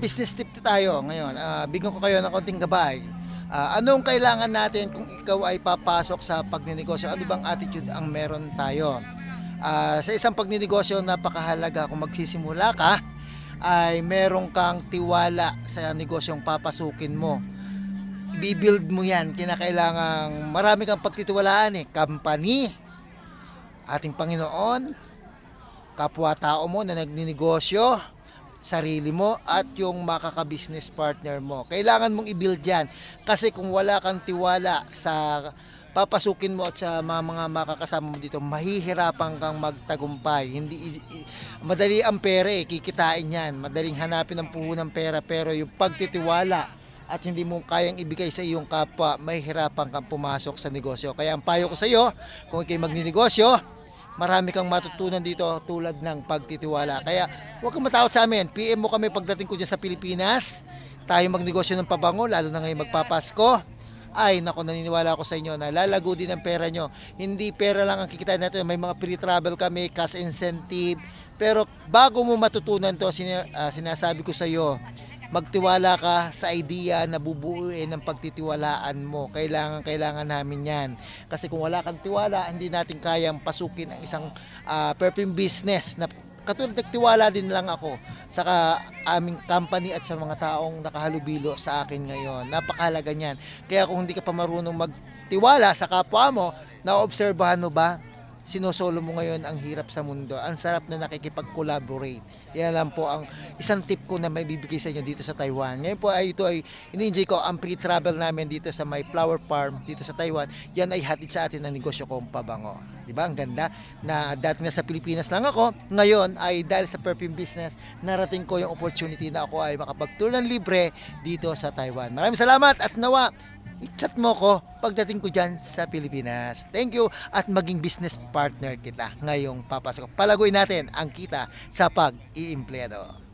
Business tip tayo ngayon. Bigyan ko kayo ng konting gabay. Anong kailangan natin kung ikaw ay papasok sa pagninegosyo? Ano bang attitude ang meron tayo? Sa isang pagninegosyo, napakahalaga kung magsisimula ka ay meron kang tiwala sa negosyong papasukin mo. Bibuild mo yan. Kinakailangang marami kang pagtitiwalaan company, ating Panginoon, kapwa-tao mo na nagninegosyo, sarili mo at yung makaka-business partner mo. Kailangan mong i-build yan. Kasi kung wala kang tiwala sa papasukin mo at sa mga makakasama mo dito, mahihirapan kang magtagumpay. Madali ang pera kikitain yan. Madaling hanapin ang puhunang pera, pero yung pagtitiwala at hindi mo kayang ibigay sa iyong kapwa, mahihirapan kang pumasok sa negosyo. Kaya ang payo ko sa iyo, kung ikay magninegosyo, marami kang matutunan dito tulad ng pagtitiwala. Kaya huwag kang matakot sa amin. PM mo kami pagdating ko dyan sa Pilipinas. Tayo magnegosyo ng pabango, lalo na ngayon magpapasko. Ay, naku, naniniwala ako sa inyo na lalago din ang pera nyo. Hindi pera lang ang kikitain natin. May mga free travel kami, cash incentive. Pero bago mo matutunan to, sinasabi ko sa iyo, magtiwala ka sa idea na bubuuin ng pagtitiwalaan mo. Kailangan namin yan. Kasi kung wala kang tiwala, hindi natin kayang pasukin ang isang perfume business na katulad nagtiwala din lang ako sa aming company at sa mga taong nakahalubilo sa akin ngayon. Napakahalaga niyan. Kaya kung hindi ka pa marunong magtiwala sa kapwa mo, naobserbahan mo ba? Sinosolo mo ngayon ang hirap sa mundo. Ang sarap na nakikipag-collaborate. Yan lang po ang isang tip ko na may bibigay sa inyo dito sa Taiwan. Ngayon po ay ito ay ini-enjoy ko ang pre-travel namin dito sa my flower farm dito sa Taiwan. Yan ay hatid sa atin ng negosyo kong pabango. 'Di ba? Ang ganda na dati na sa Pilipinas lang ako. Ngayon ay dahil sa perfume business, narating ko yung opportunity na ako ay makapag-tour ng libre dito sa Taiwan. Maraming salamat at nawa i-chat mo ko pagdating ko dyan sa Pilipinas. Thank you at maging business partner kita ngayong papasok. Palaguin natin ang kita sa pag-iimpleado.